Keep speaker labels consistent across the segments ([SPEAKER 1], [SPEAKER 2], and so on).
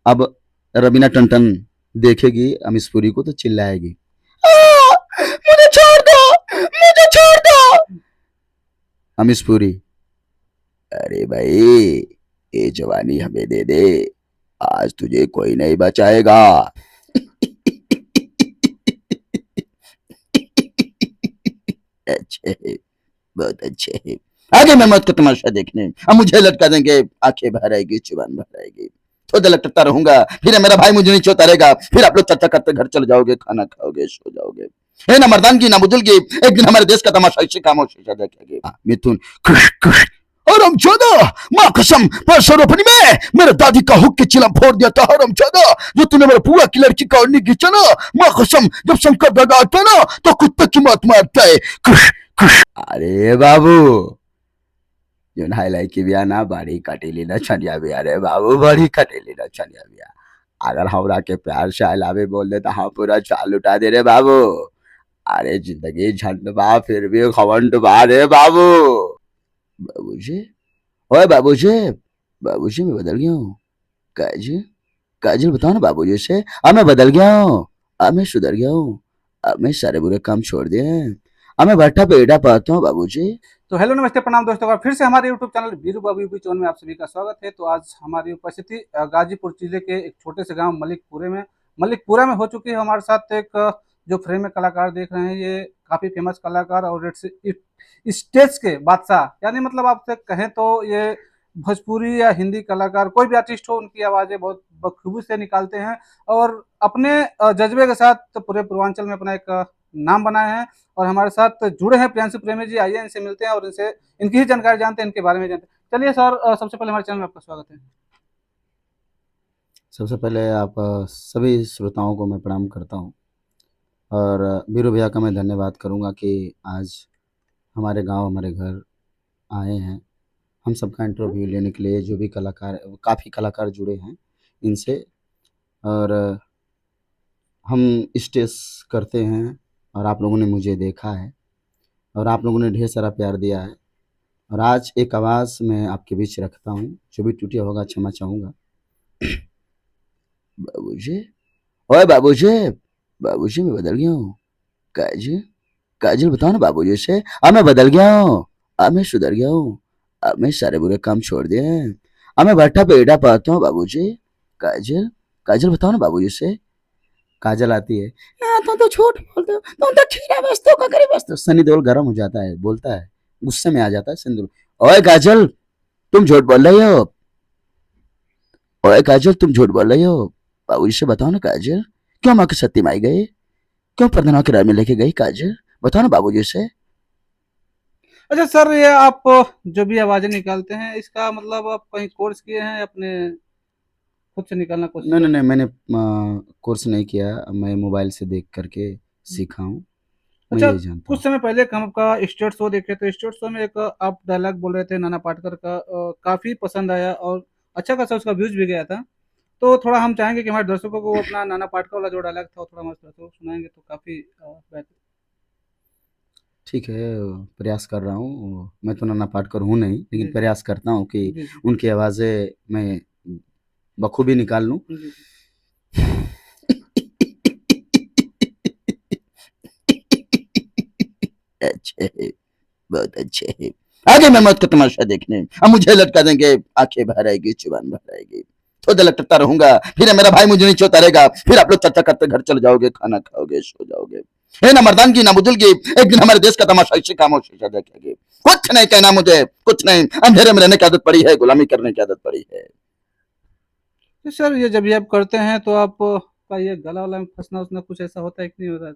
[SPEAKER 1] अब रवीना टंटन देखेगी अमीश पुरी को तो चिल्लाएगी, मुझे छोड़ दो, मुझे छोड़ दो। अमीश पुरी, अरे भाई ये जवानी हमें दे दे, आज तुझे कोई नहीं बचाएगा। अच्छे है, बहुत अच्छे है। आगे मैं मौत का तमाशा देखने, अब मुझे लटका देंगे, आंखें भर आएगी, जुबान भर आएगी, तो लटकता रहूंगा, फिर मेरा भाई मुझे नीचे उतारेगा, फिर आप लोग चर्चा करते घर चले जाओगे, खाना खाओगे, सो जाओगे। है ना मर्दानगी ना बुजुर्गी, एक दिन हमारे देश का तमाशा इसी खामोशी से देखेंगे। मिथुन, खुश खुश और हम चौदह, माँ कसम परसरोपनी में मेरे दादी का हुक के चिलम फोड़ दिया था, हरम चौदह जो तूने मेरे बुआ की लड़की का ओढ़नी खींचा ना, माँ कसम जब शंकर दादा आता ना तो कुत्ते की मौत मारता है। खुश खुश। अरे बाबू जो हाईलाइट की बिया ना बड़ी कटेली न छनिया बिया रे बाबू, बड़ी कटेली न छनिया बिया। अगर हमरा के प्यार से अलावे बोल दे तो हम पूरा चाल उठा दे रे बाबू। अरे जिंदगी झंड बा फिर भी खवंड बा रे बाबू। बाबूजी, ओए बाबूजी, बाबूजी मैं बदल गया हूँ। काजी, काजल बताओ ना बाबूजी से, अब मैं बदल गया हूँ, अब मैं सुधर गया हूँ, अब मैं सारे बुरे काम छोड़ दिए हैं, अब मैं भट्टा पेड़ा पाता हूँ बाबूजी।
[SPEAKER 2] तो हेलो नमस्ते प्रणाम दोस्तों, फिर से हमारे यूट्यूब चैनल वीरू बाबू यूपी चैनल में आप सभी का स्वागत है। तो आज हमारी उपस्थिति गाजीपुर जिले के एक छोटे से गांव मलिकपुरा में हो चुकी है। हमारे साथ एक जो फ्रेम में कलाकार देख रहे हैं, ये काफ़ी फेमस कलाकार और स्टेज के बादशाह, यानी मतलब आपसे कहें तो ये भोजपुरी या हिंदी कलाकार कोई भी आर्टिस्ट हो, उनकी आवाज़ें बहुत बखूबी से निकालते हैं और अपने जज्बे के साथ पूरे पूर्वांचल में अपना एक नाम बनाए हैं। और हमारे साथ जुड़े हैं प्रियांशु प्रेमी जी, आइए इनसे मिलते हैं और इनसे इनकी ही जानकारी जानते हैं, इनके बारे में जानते हैं। चलिए सर, सबसे पहले हमारे चैनल में आपका स्वागत है।
[SPEAKER 1] सबसे पहले आप सभी श्रोताओं को मैं प्रणाम करता हूँ और बीरू भैया का मैं धन्यवाद करूँगा कि आज हमारे गांव हमारे घर आए हैं हम सबका इंटरव्यू लेने के लिए। जो भी कलाकार, काफ़ी कलाकार जुड़े हैं इनसे, और हम स्टेज करते हैं और आप लोगों ने मुझे देखा है और आप लोगों ने ढेर सारा प्यार दिया है। और आज एक आवाज़ मैं आपके बीच रखता हूँ, जो भी टूटिया होगा क्षमा चाहूँगा। बाबूजी, ओए बाबूजी, बाबूजी मैं बदल गया हूँ। काजी, काजल बताओ ना बाबूजी से, अब मैं बदल गया हूँ, अब मैं सुधर गया हूँ, अब मैं सारे बुरे काम छोड़ दिए हैं, अब मैं भट्टा पेड़ा पाता हूँ बाबूजी। काजल, काजल बताओ ना बाबूजी से। काजल आती है, हाँ तुम तो झूठ बोलते हो, तुम तो खीरा बेचते हो, ककड़ी बेचते हो। सनी देओल गर्म हो जाता है, बोलता है, गुस्से में आ जाता है सनी देओल, ओए काजल तुम झूठ बोल रही हो, ओए काजल तुम झूठ बोल रही हो। बाबूजी से बताओ ना काजल, क्यों माँ के सत्ती माई गई, क्यों प्रधानों के राय में लेके गई काजल, बताओ ना बाबूजी से।
[SPEAKER 2] अच्छा सर, ये आप जो भी आवाज़ें निकालते हैं, इसका मतलब आप कहीं कोर्स किए हैं, अपने खुद से निकालना कोशिश
[SPEAKER 1] नहीं नहीं
[SPEAKER 2] करते
[SPEAKER 1] नहीं,
[SPEAKER 2] हैं?
[SPEAKER 1] मैंने कोर्स नहीं किया, मैं मोबाइल से देख करके सीखा हूँ, मैं
[SPEAKER 2] अच्छा,
[SPEAKER 1] यही जानता
[SPEAKER 2] कुछ
[SPEAKER 1] हूँ।
[SPEAKER 2] समय पहले हम आपका स्टेट शो देखे, तो स्टेट शो में एक आप डायलॉग बोल रहे थे नाना पाटेकर का, काफ़ी पसंद आया और अच्छा खासा उसका व्यूज भी गया था। तो थोड़ा हम चाहेंगे कि हमारे दर्शकों को अपना नाना पाटेकर वाला जो डायलॉग था वो थोड़ा हमारे दर्शकों को सुनाएंगे तो काफ़ी बेहतर।
[SPEAKER 1] ठीक है, प्रयास कर रहा हूँ, मैं तो नाना पाटेकर हूँ नहीं, लेकिन
[SPEAKER 2] जी जी
[SPEAKER 1] प्रयास करता हूँ कि
[SPEAKER 2] जी जी
[SPEAKER 1] उनकी आवाज़ें मैं बखूबी निकाल लूँ।
[SPEAKER 2] जी जी।
[SPEAKER 1] अच्छे है, बहुत अच्छे है। आगे मैं मौत का तमाशा देखने, अब मुझे लटका देंगे, आंखें भर आएगी, जुबान भर आएगी, तो लटकता रहूंगा, फिर मेरा भाई मुझे नीचे उतारेगा, फिर आप लोग चर्चा करते घर चले जाओगे, खाना खाओगे, सो जाओगे। है ना मर्दानगी ना बुजुर्गी, एक दिन हमारे देश का तमाशा इसी खामोशी से देखेंगे। कुछ नहीं कहना मुझे, कुछ नहीं, अंधेरे में रहने की आदत पड़ी है, गुलामी करने की आदत पड़ी है।
[SPEAKER 2] तो सर, ये जब ये आप करते हैं तो आप का ये गला वाला में फंसना उसना कुछ ऐसा होता है कि नहीं होता?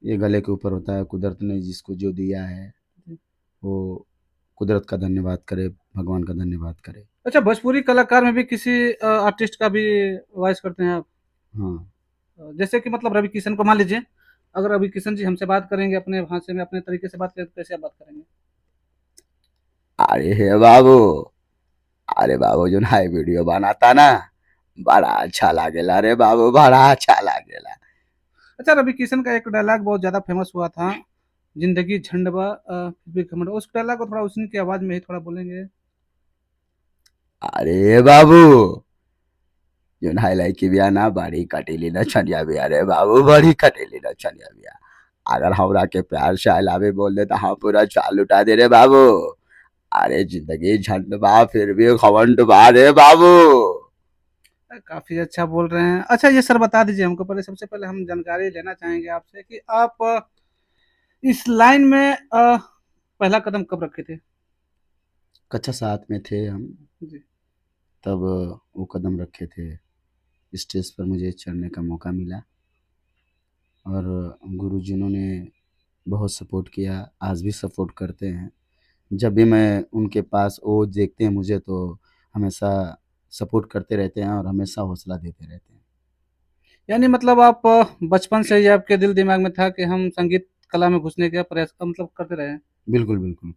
[SPEAKER 1] ये गले के ऊपर होता है, कुदरत ने जिसको जो दिया है
[SPEAKER 2] जी।
[SPEAKER 1] वो कुदरत का धन्यवाद करे, भगवान का धन्यवाद करे।
[SPEAKER 2] अच्छा, भोजपुरी कलाकार में भी किसी आर्टिस्ट का भी वॉइस करते हैं आप?
[SPEAKER 1] हाँ।
[SPEAKER 2] जैसे कि मतलब रवि किशन को मान लीजिए, अगर रवि किशन जी हमसे बात करेंगे अपने भाषा में, अपने तरीके से बात करें, तो कैसे आप बात करेंगे?
[SPEAKER 1] अरे हे बाबू, अरे बाबू जो ना वीडियो बनाता ना, बड़ा अच्छा लागेला रे बाबू, बड़ा अच्छा लागेला।
[SPEAKER 2] अच्छा, रवि किशन का एक डायलॉग बहुत ज़्यादा फेमस हुआ था, जिंदगी झंडवा फिर भी घमंड, उस डायलॉग को थोड़ा उसी की आवाज़ में ही थोड़ा बोलेंगे?
[SPEAKER 1] अरे बाबू, जो हाईलाइट की बिया ना बड़ी कटीली नचनिया बिया रे बाबू, बड़ी कटीली नचनिया बिया। अगर हमरा के प्यार से आई लव यू बोल दे तो हम पूरा चाल लुटा दे रे बाबू। अरे जिंदगी झंड बा फिर भी घमंड बा रे बाबू।
[SPEAKER 2] काफी अच्छा बोल रहे हैं। अच्छा ये सर बता दीजिए हमको, पहले सबसे पहले हम जानकारी लेना चाहेंगे आपसे कि आप इस लाइन में पहला कदम कब रखे थे?
[SPEAKER 1] कक्षा 7 में थे हम,
[SPEAKER 2] जी।
[SPEAKER 1] तब वो कदम रखे थे। स्टेज पर मुझे चढ़ने का मौका मिला और गुरुजनों ने बहुत सपोर्ट किया, आज भी सपोर्ट करते हैं। जब भी मैं उनके पास वो देखते हैं मुझे तो हमेशा सपोर्ट करते रहते हैं और हमेशा हौसला देते रहते हैं।
[SPEAKER 2] यानी मतलब आप बचपन से ही आपके दिल दिमाग में था कि हम संगीत कला में घुसने का प्रयास मतलब करते रहे?
[SPEAKER 1] बिल्कुल, बिल्कुल।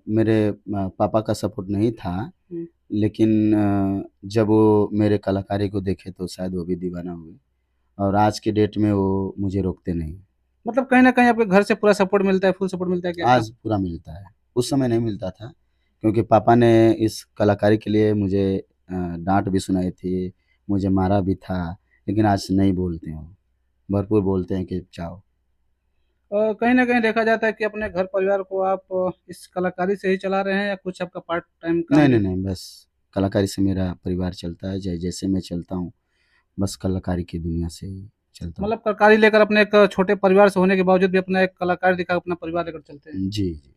[SPEAKER 1] मेरे पापा का सपोर्ट नहीं था,
[SPEAKER 2] हुँ।
[SPEAKER 1] लेकिन जब वो मेरे कलाकारी को देखे तो शायद वो भी दीवाना हुए और आज के डेट में वो मुझे रोकते नहीं।
[SPEAKER 2] मतलब कहीं न कहीं आपके घर से पूरा सपोर्ट मिलता है, फुल सपोर्ट मिलता है क्या?
[SPEAKER 1] आज पूरा मिलता है, उस समय नहीं मिलता था क्योंकि पापा ने इस कलाकारी के लिए मुझे डाँट भी सुनाई थी, मुझे मारा भी था, लेकिन आज नहीं बोलते हैं वो, भरपूर बोलते हैं कि जाओ।
[SPEAKER 2] कहीं न कहीं देखा जाता है कि अपने घर परिवार को आप इस कलाकारी से ही चला रहे हैं या कुछ आपका पार्ट टाइम काम
[SPEAKER 1] नहीं,
[SPEAKER 2] भी?
[SPEAKER 1] नहीं, नहीं, बस कलाकारी से मेरा परिवार चलता है, जैसे मैं चलता हूँ, बस कलाकारी की दुनिया से ही चलता हूँ।
[SPEAKER 2] मतलब कलाकारी लेकर अपने एक छोटे परिवार से होने के बावजूद भी अपना एक कलाकार दिखा अपना परिवार लेकर चलते हैं।
[SPEAKER 1] जी, जी।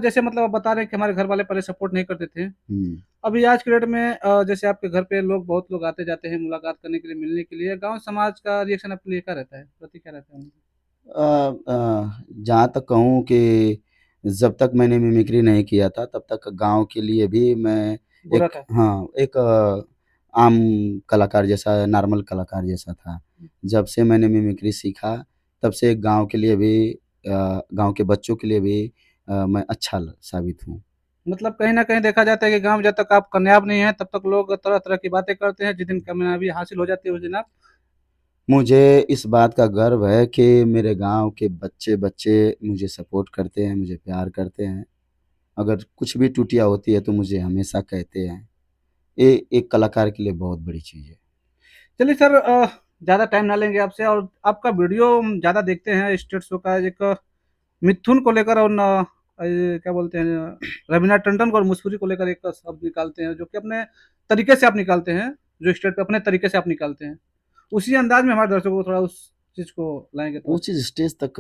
[SPEAKER 2] जैसे मतलब आप बता रहे हैं कि हमारे घर वाले पहले सपोर्ट नहीं करते थे।
[SPEAKER 1] हुँ।
[SPEAKER 2] अभी आज के डेट में जैसे आपके घर पे लोग बहुत लोग आते-जाते हैं मुलाकात करने के लिए, मिलने के लिए, गाँव समाज का रिएक्शन आपके लिए क्या रहता है? प्रति क्या रहता है उनका?
[SPEAKER 1] जहाँ तक कहूँ कि जब तक मैंने मिमिक्री नहीं किया था, तब तक गाँव के लिए भी मैं
[SPEAKER 2] बुरा
[SPEAKER 1] एक
[SPEAKER 2] था।
[SPEAKER 1] हाँ, एक आम कलाकार जैसा, नॉर्मल कलाकार जैसा था। जब से मैंने मिमिक्री सीखा, तब से गाँव के लिए भी गाँव के बच्चों के लिए भी मैं अच्छा साबित हूँ।
[SPEAKER 2] मतलब कहीं न कहीं देखा जाता है कि गाँव में जब तक आप कामयाब नहीं हैं, तब तक लोग तरह-तरह की बातें करते हैं, जिस दिन कामयाबी हासिल हो जाती है, उस दिन आप
[SPEAKER 1] मुझे इस बात का गर्व है कि मेरे गाँव के बच्चे-बच्चे मुझे सपोर्ट करते हैं, मुझे प्यार करते हैं। अगर कुछ भी त्रुटियाँ होती है तो मुझे हमेशा कहते हैं। ये एक कलाकार के लिए बहुत बड़ी चीज़ है।
[SPEAKER 2] चलिए सर ज़्यादा टाइम ना लेंगे आपसे और आपका वीडियो हम ज़्यादा देखते हैं स्टेट शो का एक मिथुन को लेकर और ये क्या बोलते हैं रवीना टंडन को और मुस्फरी को लेकर एक शब्द निकालते हैं जो कि अपने तरीके से आप निकालते हैं, जो स्टेट पे अपने तरीके से आप निकालते हैं। उसी अंदाज में हमारे दर्शकों को थोड़ा उस चीज़ को लाएँगे तो
[SPEAKER 1] वो
[SPEAKER 2] अच्छा
[SPEAKER 1] चीज़ स्टेज तक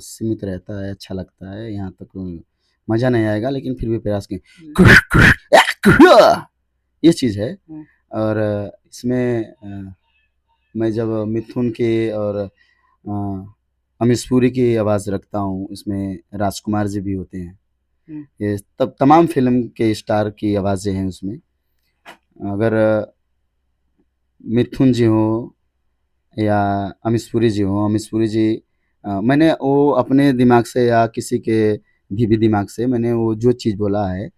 [SPEAKER 1] सीमित रहता है, अच्छा लगता है, यहाँ तक मज़ा नहीं आएगा लेकिन फिर भी प्रयास किए
[SPEAKER 2] जी।
[SPEAKER 1] ये चीज़ है
[SPEAKER 2] हुँ,
[SPEAKER 1] और इसमें मैं जब मिथुन के और अमीश पुरी की आवाज़ रखता हूँ, इसमें राजकुमार जी भी होते हैं।
[SPEAKER 2] हुँ।
[SPEAKER 1] ये तब तमाम फ़िल्म के स्टार की आवाज़ें हैं उसमें। अगर मिथुन जी हों या अमीश पुरी जी हों, अमीश पुरी जी मैंने वो अपने दिमाग से या किसी के भी दिमाग से मैंने वो जो चीज़ बोला है,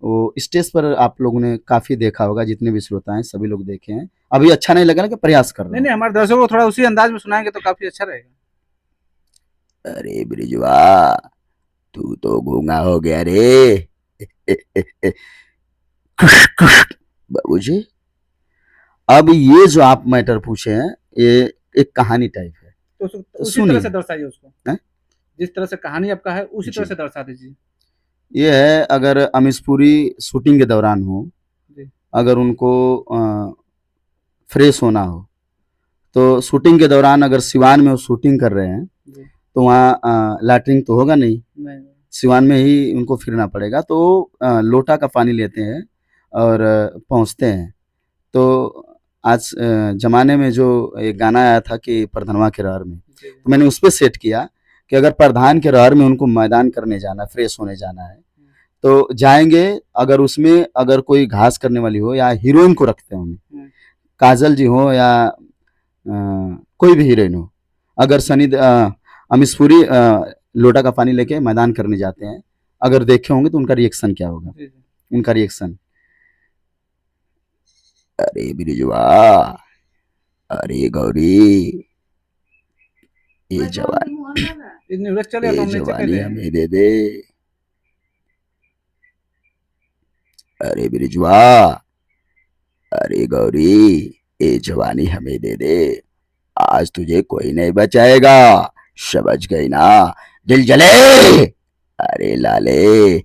[SPEAKER 1] वो स्टेज पर आप लोगों ने काफ़ी देखा होगा, जितने भी श्रोता हैं, सभी लोग देखे हैं। अभी अच्छा नहीं लगा ना कि प्रयास कर रहा
[SPEAKER 2] नहीं,
[SPEAKER 1] हूँ।
[SPEAKER 2] नहीं हमारे दर्शकों को थोड़ा उसी अंदाज में सुनाएँगे तो काफ़ी अच्छा रहेगा।
[SPEAKER 1] अरे बृजवा, तू तो गूंगा हो गया रे। बाबूजी, अब ये जो आप मैटर पूछे हैं, ये एक कहानी टाइप है,
[SPEAKER 2] तो
[SPEAKER 1] तो
[SPEAKER 2] उसी तरह
[SPEAKER 1] सुनिए।
[SPEAKER 2] से दर्शाइए उसको।
[SPEAKER 1] हैं?
[SPEAKER 2] जिस तरह से कहानी आपका है, उसी तरह
[SPEAKER 1] जी,
[SPEAKER 2] से दर्शा दीजिए।
[SPEAKER 1] ये है अगर अमीश पुरी शूटिंग के दौरान हो,
[SPEAKER 2] जी,
[SPEAKER 1] अगर उनको फ्रेश होना हो, तो शूटिंग के दौरान अगर सिवान में वो शूटिंग कर रहे हैं,
[SPEAKER 2] जी।
[SPEAKER 1] तो वहाँ लैट्रिन तो होगा नहीं,
[SPEAKER 2] नहीं,
[SPEAKER 1] सिवान में ही उनको फिरना पड़ेगा, तो वो लोटा का पानी लेते हैं और पहुँचते हैं। तो आज ज़माने में जो एक गाना आया था कि प्रधनवा के रहर में,
[SPEAKER 2] जी, जी।
[SPEAKER 1] तो मैंने उस पे सेट किया कि अगर प्रधान के रहर में उनको मैदान करने जाना है, फ्रेश होने जाना है,
[SPEAKER 2] हुँ,
[SPEAKER 1] तो जाएँगे। अगर उसमें अगर कोई घास करने वाली हो या हीरोइन को रखते हैं उन्हें,
[SPEAKER 2] हुँ।
[SPEAKER 1] काजल जी हो या कोई भी हीरोइन हो, अगर अमीश पुरी लोटा का पानी लेके मैदान करने जाते हैं, अगर देखे होंगे तो उनका रिएक्शन क्या होगा?
[SPEAKER 2] जी, जी।
[SPEAKER 1] उनका रिएक्शन, अरे बिरजुआ, अरे गौरी, ये जवान
[SPEAKER 2] ये न्यूज़ चलेगा तो
[SPEAKER 1] ये
[SPEAKER 2] हम नीचे
[SPEAKER 1] जवानी
[SPEAKER 2] कैसे हैं?
[SPEAKER 1] हमें दे दे। अरे बिरजुआ, अरे गौरी, ये जवानी हमें दे दे, आज तुझे कोई नहीं बचाएगा, समझ गई ना? दिल जले। अरे लाले।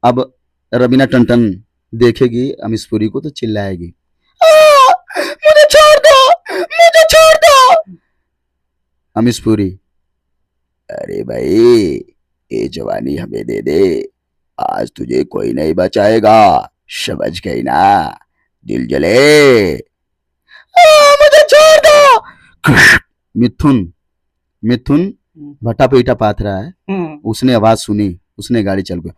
[SPEAKER 1] अब रवीना टंटन देखेगी अमीश पुरी को तो चिल्लाएगी, "आ, मुझे छोड़ दो, मुझे छोड़ दो।" अमीश पुरी, अरे भाई, ये जवानी हमें दे दे, आज तुझे कोई नहीं बचाएगा, समझ गई ना? दिल जले। मुझे छोड़ दो। मिथुन, मिथुन भट्टा पेटा पाथ रहा है, उसने आवाज सुनी, उसने गाड़ी चल गई,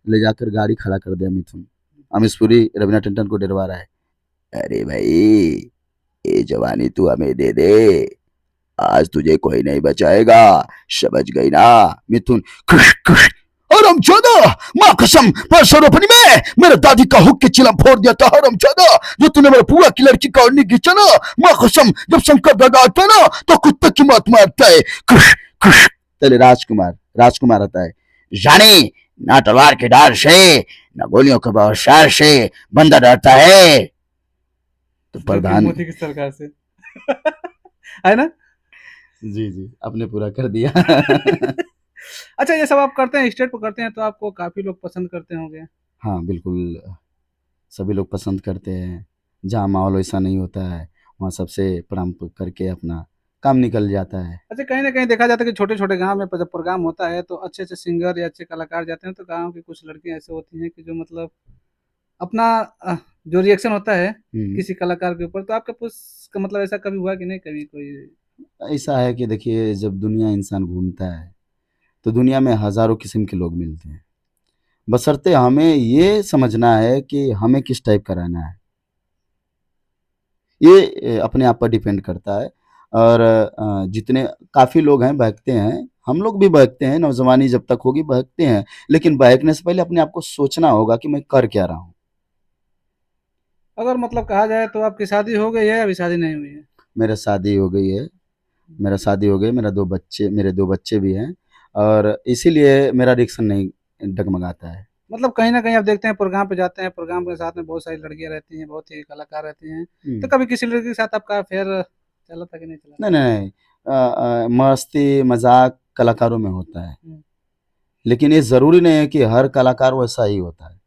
[SPEAKER 1] ले जाकर गाड़ी खड़ा कर दिया मिथुन। अमीश पुरी रवीना टंडन को डरवा रहा है, अरे भाई, ये जवानी तू हमें दे दे, आज तुझे कोई नहीं बचाएगा, समझ गई ना? मिथुन, खुश खुश, हरामजादा, माँ कसम, परसों रोपनी में मेरे दादी का हुक के चिलम फोड़ दिया था, हरामजादा, जो तूने मेरे बुआ की लड़की का ओढ़नी खींचा ना, माँ कसम, जब शंकर दादा आता है ना तो कुत्ते की मौत मारता है। खुश खुश। चले राजकुमार, राजकुमार आता है, जानी ना तलवार के धार से, ना गोलियों के बौछार से बंदा डरता है। तो प्रधान,
[SPEAKER 2] मोदी की सरकार से। है ना?
[SPEAKER 1] जी जी, आपने पूरा कर दिया।
[SPEAKER 2] अच्छा, ये सब आप करते हैं, स्टेट पर करते हैं, तो आपको काफी लोग पसंद करते होंगे।
[SPEAKER 1] हाँ बिल्कुल, सभी लोग पसंद करते हैं, जहाँ माहौल वैसा नहीं होता है वहाँ सबसे प्रणाम करके अपना काम निकल जाता है।
[SPEAKER 2] अच्छा, कहीं ना कहीं देखा जाता है कि छोटे छोटे गांव में जब प्रोग्राम होता है तो अच्छे अच्छे सिंगर या अच्छे कलाकार जाते हैं, तो गांव की कुछ लड़कियां ऐसे होती हैं कि जो मतलब अपना जो रिएक्शन होता है किसी कलाकार के ऊपर, तो आपका कुछ का मतलब ऐसा कभी हुआ कि नहीं, कभी कोई?
[SPEAKER 1] ऐसा है कि देखिए, जब दुनिया इंसान घूमता है तो दुनिया में हजारों किस्म के लोग मिलते हैं, बशर्ते हमें ये समझना है कि हमें किस टाइप का रहना है, ये अपने आप पर डिपेंड करता है। और जितने काफ़ी लोग हैं बहकते हैं, हम लोग भी बहकते हैं, नौजवानी जब तक होगी बहकते हैं, लेकिन बहकने से पहले अपने आप को सोचना होगा कि मैं कर क्या रहा हूँ।
[SPEAKER 2] अगर मतलब कहा जाए तो आपकी शादी हो गई है, अभी शादी नहीं हुई है?
[SPEAKER 1] मेरा शादी हो गई है, मेरा शादी हो गई, मेरे दो बच्चे भी हैं, और इसीलिए मेरा रिएक्शन नहीं डगमगाता है।
[SPEAKER 2] मतलब कहीं ना कहीं आप देखते हैं प्रोग्राम पे जाते हैं, प्रोग्राम के साथ में बहुत सारी लड़कियां रहती हैं, बहुत ही कलाकार रहते हैं, तो कभी किसी लड़की के साथ आपका अफेयर चला था कि नहीं चला?
[SPEAKER 1] नहीं नहीं नहीं, मस्ती मजाक कलाकारों में होता है,
[SPEAKER 2] हम्म।
[SPEAKER 1] लेकिन ये ज़रूरी नहीं है कि हर कलाकार वैसा ही होता है।